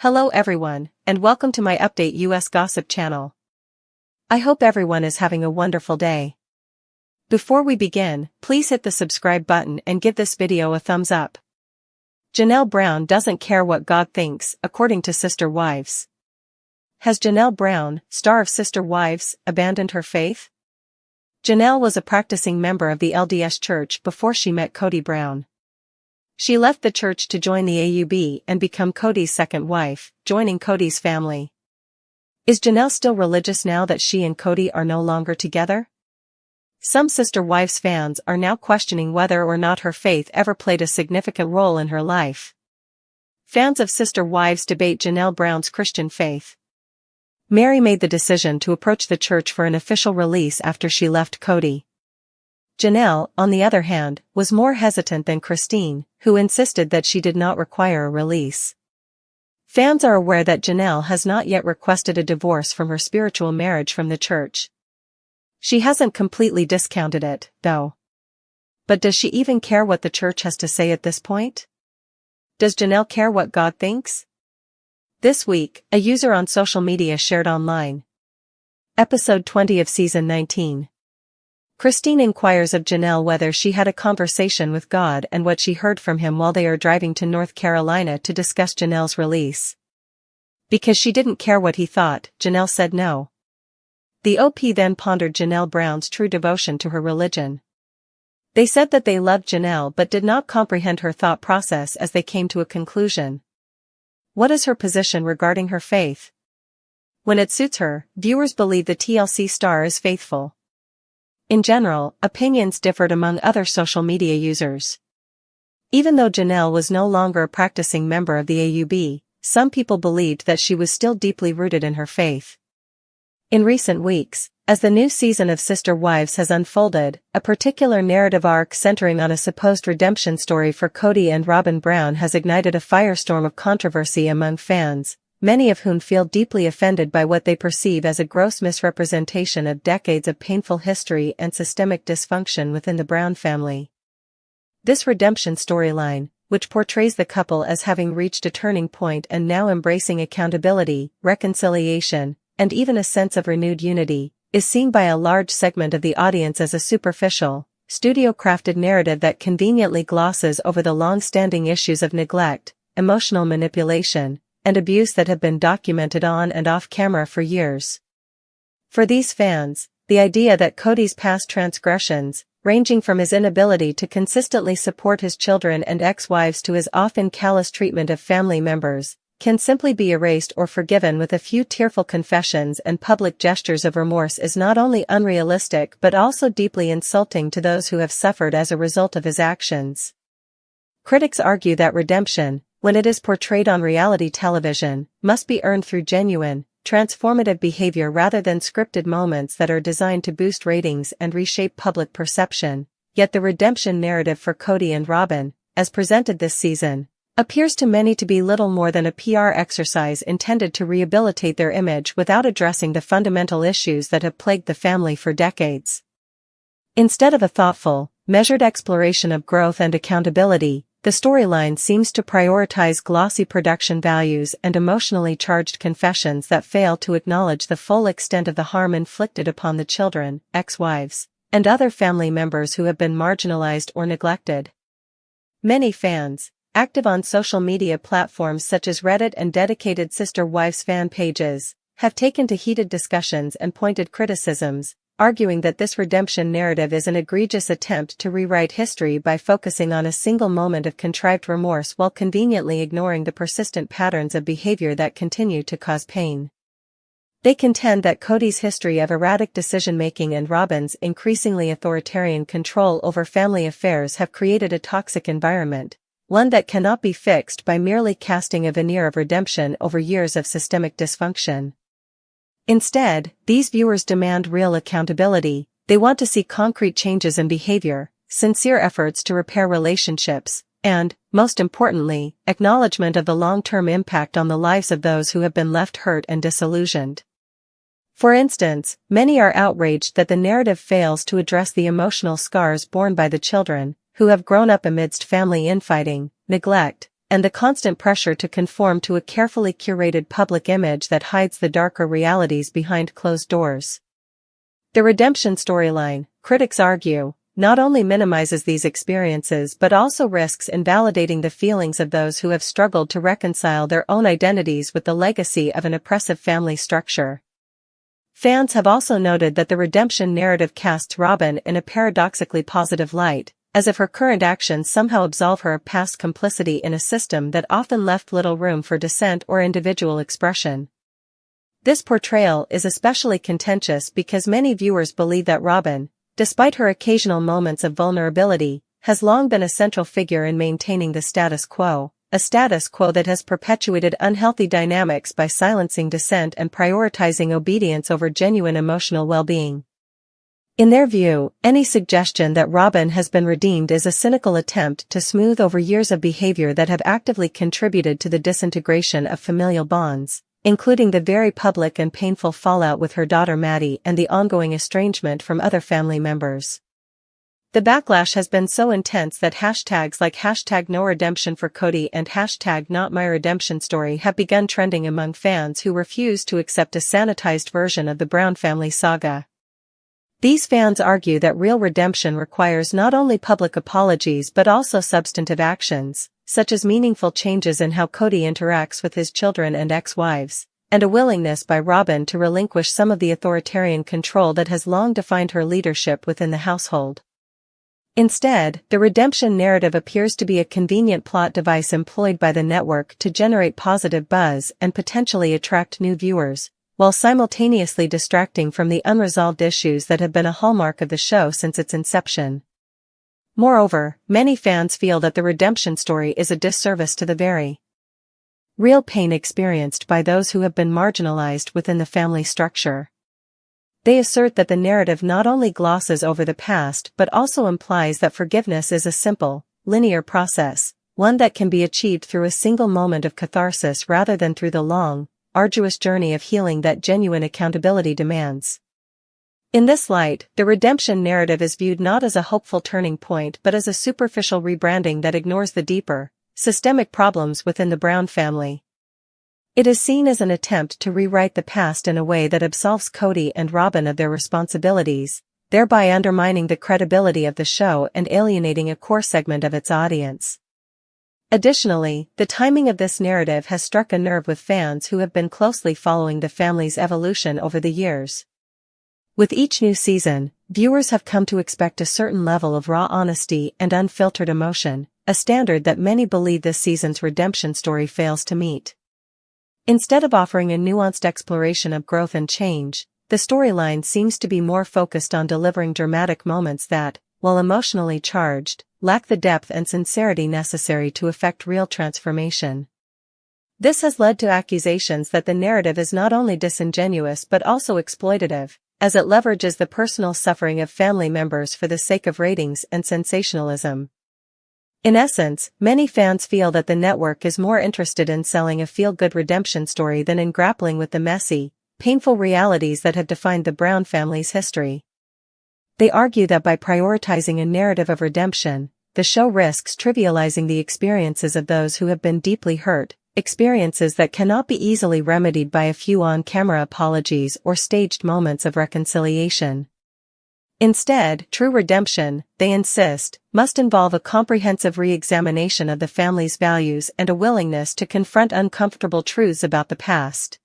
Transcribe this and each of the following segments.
Hello everyone, and welcome to my Update US Gossip channel. I hope everyone is having a wonderful day. Before we begin, please hit the subscribe button and give this video a thumbs up. Janelle Brown doesn't care what God thinks, according to Sister Wives. Has Janelle Brown, star of Sister Wives, abandoned her faith? Janelle was a practicing member of the LDS Church before she met Kody Brown. She left the church to join the AUB and become Kody's second wife, joining Kody's family. Is Janelle still religious now that she and Kody are no longer together? Some Sister Wives fans are now questioning whether or not her faith ever played a significant role in her life. Fans of Sister Wives debate Janelle Brown's Christian faith. Mary made the decision to approach the church for an official release after she left Kody. Janelle, on the other hand, was more hesitant than Christine, who insisted that she did not require a release. Fans are aware that Janelle has not yet requested a divorce from her spiritual marriage from the church. She hasn't completely discounted it, though. But does she even care what the church has to say at this point? Does Janelle care what God thinks? This week, a user on social media shared online Episode 20 of Season 19. Christine inquires of Janelle whether she had a conversation with God and what she heard from him while they are driving to North Carolina to discuss Janelle's release. Because she didn't care what he thought, Janelle said no. The OP then pondered Janelle Brown's true devotion to her religion. They said that they loved Janelle but did not comprehend her thought process as they came to a conclusion. What is her position regarding her faith? When it suits her, viewers believe the TLC star is faithful. In general, opinions differed among other social media users. Even though Janelle was no longer a practicing member of the AUB, some people believed that she was still deeply rooted in her faith. In recent weeks, as the new season of Sister Wives has unfolded, a particular narrative arc centering on a supposed redemption story for Kody and Robyn Brown has ignited a firestorm of controversy among fans, many of whom feel deeply offended by what they perceive as a gross misrepresentation of decades of painful history and systemic dysfunction within the Brown family. This redemption storyline, which portrays the couple as having reached a turning point and now embracing accountability, reconciliation, and even a sense of renewed unity, is seen by a large segment of the audience as a superficial, studio-crafted narrative that conveniently glosses over the long-standing issues of neglect, emotional manipulation, and abuse that have been documented on and off camera for years. For these fans, the idea that Kody's past transgressions, ranging from his inability to consistently support his children and ex-wives to his often callous treatment of family members, can simply be erased or forgiven with a few tearful confessions and public gestures of remorse is not only unrealistic but also deeply insulting to those who have suffered as a result of his actions. Critics argue that redemption, when it is portrayed on reality television, must be earned through genuine, transformative behavior rather than scripted moments that are designed to boost ratings and reshape public perception. Yet the redemption narrative for Kody and Robyn, as presented this season, appears to many to be little more than a PR exercise intended to rehabilitate their image without addressing the fundamental issues that have plagued the family for decades. Instead of a thoughtful, measured exploration of growth and accountability, the storyline seems to prioritize glossy production values and emotionally charged confessions that fail to acknowledge the full extent of the harm inflicted upon the children, ex-wives, and other family members who have been marginalized or neglected. Many fans, active on social media platforms such as Reddit and dedicated Sister Wives fan pages, have taken to heated discussions and pointed criticisms, arguing that this redemption narrative is an egregious attempt to rewrite history by focusing on a single moment of contrived remorse while conveniently ignoring the persistent patterns of behavior that continue to cause pain. They contend that Kody's history of erratic decision-making and Robyn's increasingly authoritarian control over family affairs have created a toxic environment, one that cannot be fixed by merely casting a veneer of redemption over years of systemic dysfunction. Instead, these viewers demand real accountability. They want to see concrete changes in behavior, sincere efforts to repair relationships, and, most importantly, acknowledgement of the long-term impact on the lives of those who have been left hurt and disillusioned. For instance, many are outraged that the narrative fails to address the emotional scars borne by the children, who have grown up amidst family infighting, neglect, and the constant pressure to conform to a carefully curated public image that hides the darker realities behind closed doors. The redemption storyline, critics argue, not only minimizes these experiences but also risks invalidating the feelings of those who have struggled to reconcile their own identities with the legacy of an oppressive family structure. Fans have also noted that the redemption narrative casts Robyn in a paradoxically positive light, as if her current actions somehow absolve her of past complicity in a system that often left little room for dissent or individual expression. This portrayal is especially contentious because many viewers believe that Robyn, despite her occasional moments of vulnerability, has long been a central figure in maintaining the status quo, a status quo that has perpetuated unhealthy dynamics by silencing dissent and prioritizing obedience over genuine emotional well-being. In their view, any suggestion that Robyn has been redeemed is a cynical attempt to smooth over years of behavior that have actively contributed to the disintegration of familial bonds, including the very public and painful fallout with her daughter Maddie and the ongoing estrangement from other family members. The backlash has been so intense that hashtags like #NoRedemption for Kody and #NotMyRedemptionStory have begun trending among fans who refuse to accept a sanitized version of the Brown family saga. These fans argue that real redemption requires not only public apologies but also substantive actions, such as meaningful changes in how Kody interacts with his children and ex-wives, and a willingness by Robyn to relinquish some of the authoritarian control that has long defined her leadership within the household. Instead, the redemption narrative appears to be a convenient plot device employed by the network to generate positive buzz and potentially attract new viewers, while simultaneously distracting from the unresolved issues that have been a hallmark of the show since its inception. Moreover, many fans feel that the redemption story is a disservice to the very real pain experienced by those who have been marginalized within the family structure. They assert that the narrative not only glosses over the past but also implies that forgiveness is a simple, linear process, one that can be achieved through a single moment of catharsis rather than through the long, arduous journey of healing that genuine accountability demands. In this light, the redemption narrative is viewed not as a hopeful turning point but as a superficial rebranding that ignores the deeper, systemic problems within the Brown family. It is seen as an attempt to rewrite the past in a way that absolves Kody and Robyn of their responsibilities, thereby undermining the credibility of the show and alienating a core segment of its audience. Additionally, the timing of this narrative has struck a nerve with fans who have been closely following the family's evolution over the years. With each new season, viewers have come to expect a certain level of raw honesty and unfiltered emotion, a standard that many believe this season's redemption story fails to meet. Instead of offering a nuanced exploration of growth and change, the storyline seems to be more focused on delivering dramatic moments that, while emotionally charged, lack the depth and sincerity necessary to effect real transformation. This has led to accusations that the narrative is not only disingenuous but also exploitative, as it leverages the personal suffering of family members for the sake of ratings and sensationalism. In essence, many fans feel that the network is more interested in selling a feel-good redemption story than in grappling with the messy, painful realities that have defined the Brown family's history. They argue that by prioritizing a narrative of redemption, the show risks trivializing the experiences of those who have been deeply hurt, experiences that cannot be easily remedied by a few on-camera apologies or staged moments of reconciliation. Instead, true redemption, they insist, must involve a comprehensive re-examination of the family's values and a willingness to confront uncomfortable truths about the past.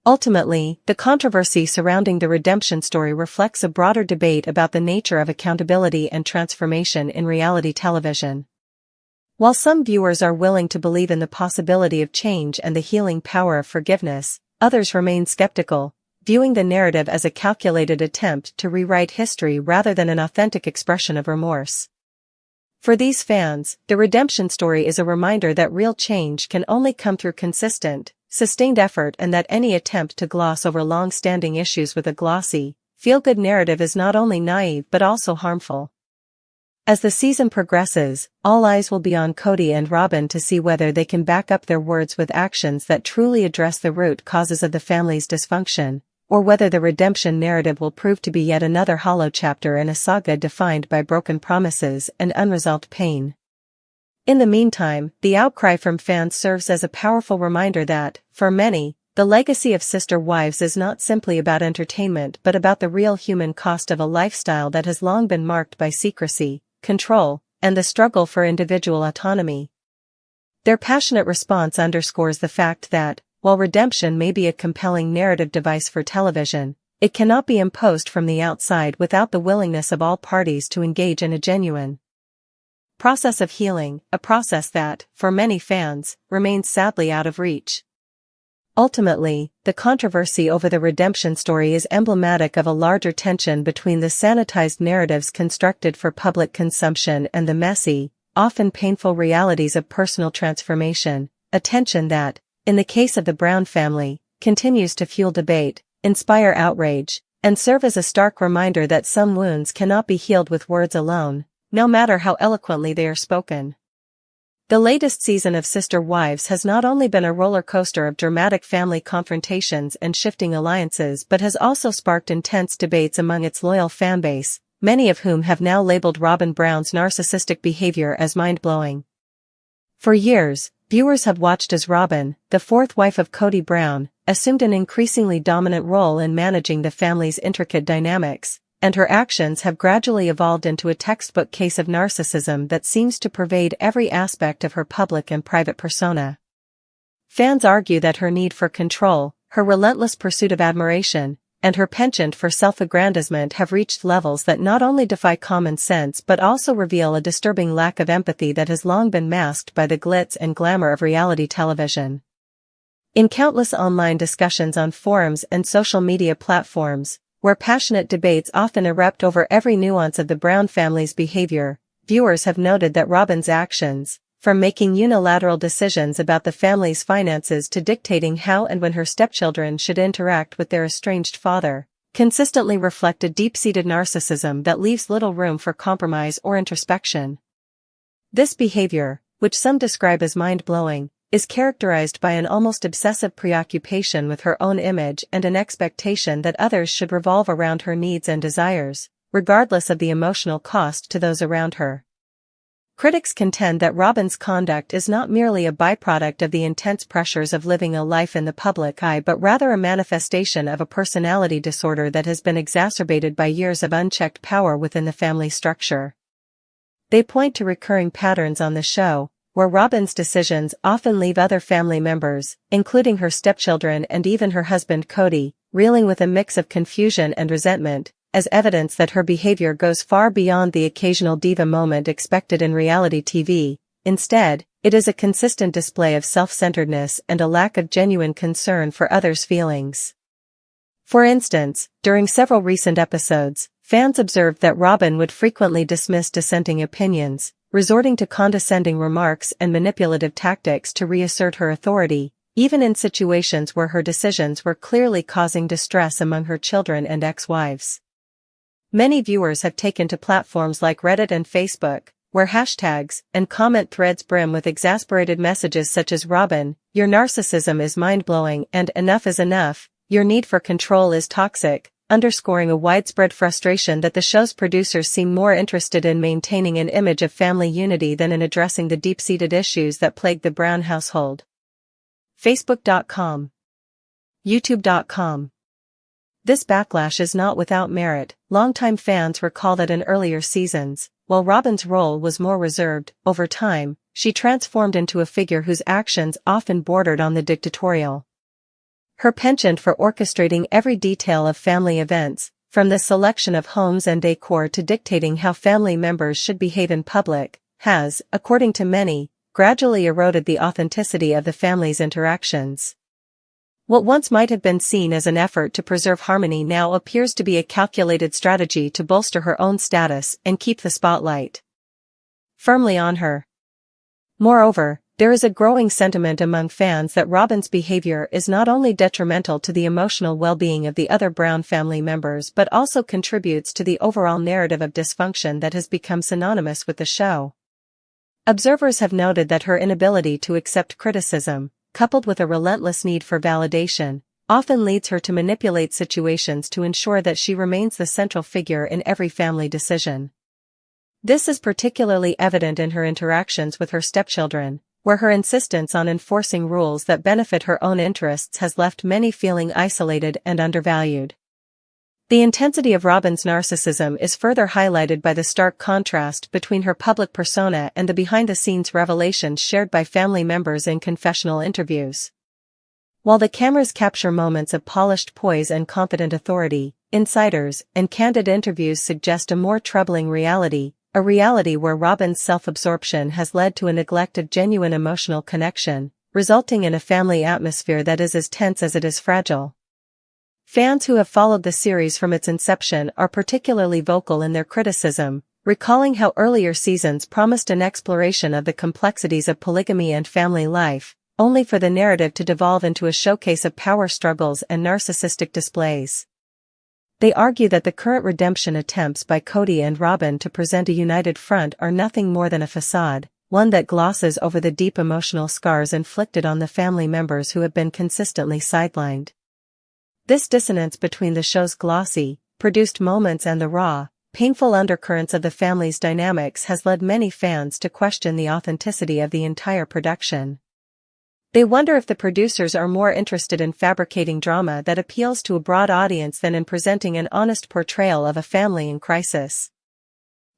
Ultimately, the controversy surrounding the redemption story reflects a broader debate about the nature of accountability and transformation in reality television. While some viewers are willing to believe in the possibility of change and the healing power of forgiveness, others remain skeptical, viewing the narrative as a calculated attempt to rewrite history rather than an authentic expression of remorse. For these fans, the redemption story is a reminder that real change can only come through consistent, sustained effort and that any attempt to gloss over long-standing issues with a glossy, feel-good narrative is not only naive but also harmful. As the season progresses, all eyes will be on Kody and Robyn to see whether they can back up their words with actions that truly address the root causes of the family's dysfunction, or whether the redemption narrative will prove to be yet another hollow chapter in a saga defined by broken promises and unresolved pain. In the meantime, the outcry from fans serves as a powerful reminder that, for many, the legacy of Sister Wives is not simply about entertainment but about the real human cost of a lifestyle that has long been marked by secrecy, control, and the struggle for individual autonomy. Their passionate response underscores the fact that, while redemption may be a compelling narrative device for television, it cannot be imposed from the outside without the willingness of all parties to engage in a genuine process of healing, a process that, for many fans, remains sadly out of reach. Ultimately, the controversy over the redemption story is emblematic of a larger tension between the sanitized narratives constructed for public consumption and the messy, often painful realities of personal transformation, a tension that, in the case of the Brown family, continues to fuel debate, inspire outrage, and serve as a stark reminder that some wounds cannot be healed with words alone, no matter how eloquently they are spoken. The latest season of Sister Wives has not only been a roller coaster of dramatic family confrontations and shifting alliances but has also sparked intense debates among its loyal fanbase, many of whom have now labeled Robyn Brown's narcissistic behavior as mind-blowing. For years, viewers have watched as Robyn, the fourth wife of Kody Brown, assumed an increasingly dominant role in managing the family's intricate dynamics, and her actions have gradually evolved into a textbook case of narcissism that seems to pervade every aspect of her public and private persona. Fans argue that her need for control, her relentless pursuit of admiration, and her penchant for self-aggrandizement have reached levels that not only defy common sense but also reveal a disturbing lack of empathy that has long been masked by the glitz and glamour of reality television. In countless online discussions on forums and social media platforms, where passionate debates often erupt over every nuance of the Brown family's behavior, viewers have noted that Robyn's actions, from making unilateral decisions about the family's finances to dictating how and when her stepchildren should interact with their estranged father, consistently reflect a deep-seated narcissism that leaves little room for compromise or introspection. This behavior, which some describe as mind-blowing, is characterized by an almost obsessive preoccupation with her own image and an expectation that others should revolve around her needs and desires, regardless of the emotional cost to those around her. Critics contend that Robyn's conduct is not merely a byproduct of the intense pressures of living a life in the public eye but rather a manifestation of a personality disorder that has been exacerbated by years of unchecked power within the family structure. They point to recurring patterns on the show, where Robyn's decisions often leave other family members, including her stepchildren and even her husband Kody, reeling with a mix of confusion and resentment, as evidence that her behavior goes far beyond the occasional diva moment expected in reality TV. Instead, it is a consistent display of self-centeredness and a lack of genuine concern for others' feelings. For instance, during several recent episodes, fans observed that Robyn would frequently dismiss dissenting opinions, resorting to condescending remarks and manipulative tactics to reassert her authority, even in situations where her decisions were clearly causing distress among her children and ex-wives. Many viewers have taken to platforms like Reddit and Facebook, where hashtags and comment threads brim with exasperated messages such as "Robyn, your narcissism is mind-blowing" and "enough is enough, your need for control is toxic," underscoring a widespread frustration that the show's producers seem more interested in maintaining an image of family unity than in addressing the deep-seated issues that plague the Brown household. Facebook.com. YouTube.com. This backlash is not without merit. Longtime fans recall that in earlier seasons, while Robyn's role was more reserved, over time, she transformed into a figure whose actions often bordered on the dictatorial. Her penchant for orchestrating every detail of family events, from the selection of homes and decor to dictating how family members should behave in public, has, according to many, gradually eroded the authenticity of the family's interactions. What once might have been seen as an effort to preserve harmony now appears to be a calculated strategy to bolster her own status and keep the spotlight firmly on her. Moreover, there is a growing sentiment among fans that Robyn's behavior is not only detrimental to the emotional well-being of the other Brown family members but also contributes to the overall narrative of dysfunction that has become synonymous with the show. Observers have noted that her inability to accept criticism, coupled with a relentless need for validation, often leads her to manipulate situations to ensure that she remains the central figure in every family decision. This is particularly evident in her interactions with her stepchildren, where her insistence on enforcing rules that benefit her own interests has left many feeling isolated and undervalued. The intensity of Robyn's narcissism is further highlighted by the stark contrast between her public persona and the behind-the-scenes revelations shared by family members in confessional interviews. While the cameras capture moments of polished poise and confident authority, insiders and candid interviews suggest a more troubling reality, a reality where Robyn's self-absorption has led to a neglect of genuine emotional connection, resulting in a family atmosphere that is as tense as it is fragile. Fans who have followed the series from its inception are particularly vocal in their criticism, recalling how earlier seasons promised an exploration of the complexities of polygamy and family life, only for the narrative to devolve into a showcase of power struggles and narcissistic displays. They argue that the current redemption attempts by Kody and Robyn to present a united front are nothing more than a facade, one that glosses over the deep emotional scars inflicted on the family members who have been consistently sidelined. This dissonance between the show's glossy, produced moments and the raw, painful undercurrents of the family's dynamics has led many fans to question the authenticity of the entire production. They wonder if the producers are more interested in fabricating drama that appeals to a broad audience than in presenting an honest portrayal of a family in crisis.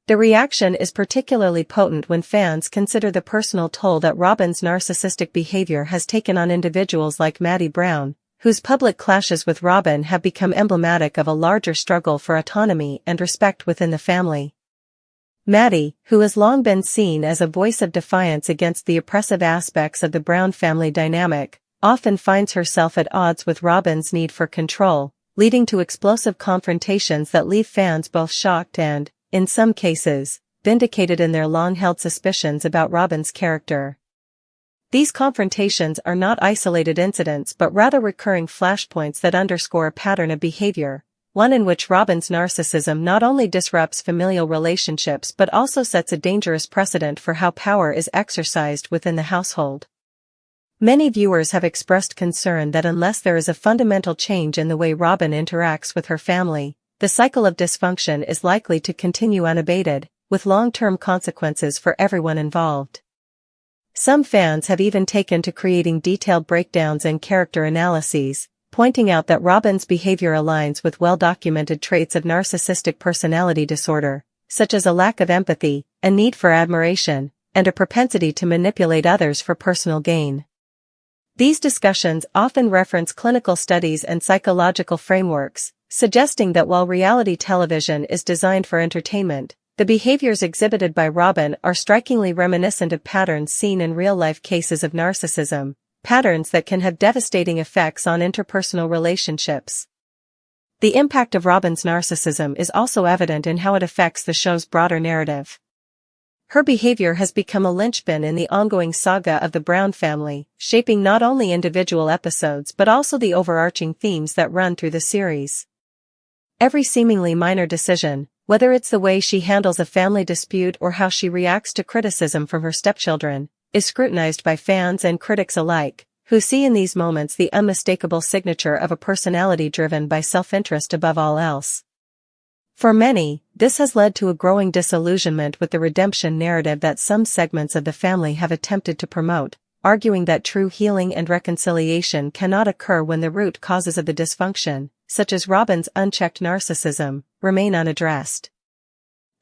The reaction is particularly potent when fans consider the personal toll that Robyn's narcissistic behavior has taken on individuals like Maddie Brown, whose public clashes with Robyn have become emblematic of a larger struggle for autonomy and respect within the family. Maddie, who has long been seen as a voice of defiance against the oppressive aspects of the Brown family dynamic, often finds herself at odds with Robyn's need for control, leading to explosive confrontations that leave fans both shocked and, in some cases, vindicated in their long-held suspicions about Robyn's character. These confrontations are not isolated incidents but rather recurring flashpoints that underscore a pattern of behavior, one in which Robyn's narcissism not only disrupts familial relationships but also sets a dangerous precedent for how power is exercised within the household. Many viewers have expressed concern that unless there is a fundamental change in the way Robyn interacts with her family, the cycle of dysfunction is likely to continue unabated, with long-term consequences for everyone involved. Some fans have even taken to creating detailed breakdowns and character analyses, pointing out that Robyn's behavior aligns with well-documented traits of narcissistic personality disorder, such as a lack of empathy, a need for admiration, and a propensity to manipulate others for personal gain. These discussions often reference clinical studies and psychological frameworks, suggesting that while reality television is designed for entertainment, the behaviors exhibited by Robyn are strikingly reminiscent of patterns seen in real-life cases of narcissism, patterns that can have devastating effects on interpersonal relationships. The impact of Robyn's narcissism is also evident in how it affects the show's broader narrative. Her behavior has become a linchpin in the ongoing saga of the Brown family, shaping not only individual episodes but also the overarching themes that run through the series. Every seemingly minor decision, whether it's the way she handles a family dispute or how she reacts to criticism from her stepchildren, is scrutinized by fans and critics alike, who see in these moments the unmistakable signature of a personality driven by self-interest above all else. For many, this has led to a growing disillusionment with the redemption narrative that some segments of the family have attempted to promote, arguing that true healing and reconciliation cannot occur when the root causes of the dysfunction, such as Robyn's unchecked narcissism, remain unaddressed.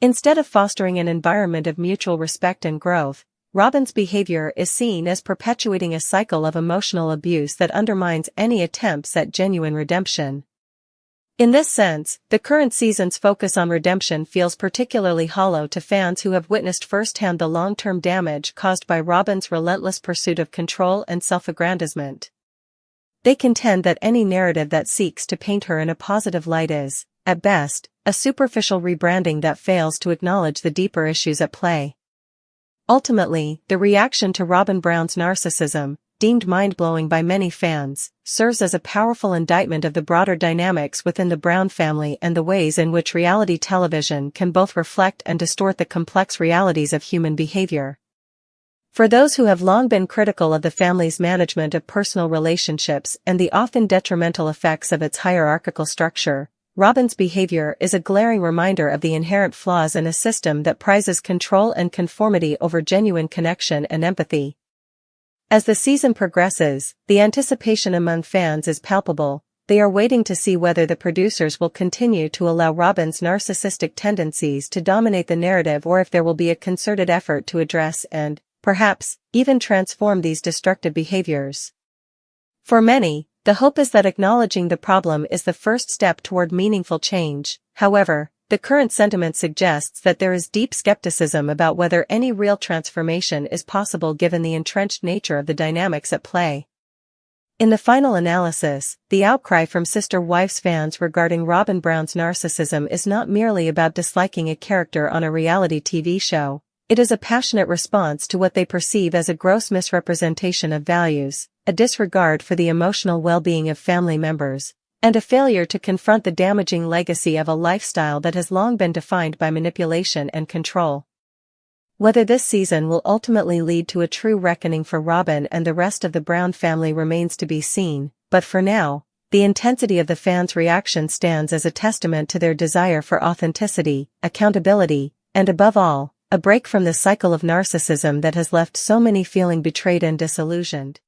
Instead of fostering an environment of mutual respect and growth, Robyn's behavior is seen as perpetuating a cycle of emotional abuse that undermines any attempts at genuine redemption. In this sense, the current season's focus on redemption feels particularly hollow to fans who have witnessed firsthand the long-term damage caused by Robyn's relentless pursuit of control and self-aggrandizement. They contend that any narrative that seeks to paint her in a positive light is, at best, a superficial rebranding that fails to acknowledge the deeper issues at play. Ultimately, the reaction to Robyn Brown's narcissism, deemed mind-blowing by many fans, serves as a powerful indictment of the broader dynamics within the Brown family and the ways in which reality television can both reflect and distort the complex realities of human behavior. For those who have long been critical of the family's management of personal relationships and the often detrimental effects of its hierarchical structure, Robyn's behavior is a glaring reminder of the inherent flaws in a system that prizes control and conformity over genuine connection and empathy. As the season progresses, the anticipation among fans is palpable. They are waiting to see whether the producers will continue to allow Robyn's narcissistic tendencies to dominate the narrative or if there will be a concerted effort to address and, perhaps, even transform these destructive behaviors. For many, the hope is that acknowledging the problem is the first step toward meaningful change. However, the current sentiment suggests that there is deep skepticism about whether any real transformation is possible given the entrenched nature of the dynamics at play. In the final analysis, the outcry from Sister Wives fans regarding Robyn Brown's narcissism is not merely about disliking a character on a reality TV show. It is a passionate response to what they perceive as a gross misrepresentation of values, a disregard for the emotional well-being of family members, and a failure to confront the damaging legacy of a lifestyle that has long been defined by manipulation and control. Whether this season will ultimately lead to a true reckoning for Robyn and the rest of the Brown family remains to be seen, but for now, the intensity of the fans' reaction stands as a testament to their desire for authenticity, accountability, and above all, a break from the cycle of narcissism that has left so many feeling betrayed and disillusioned.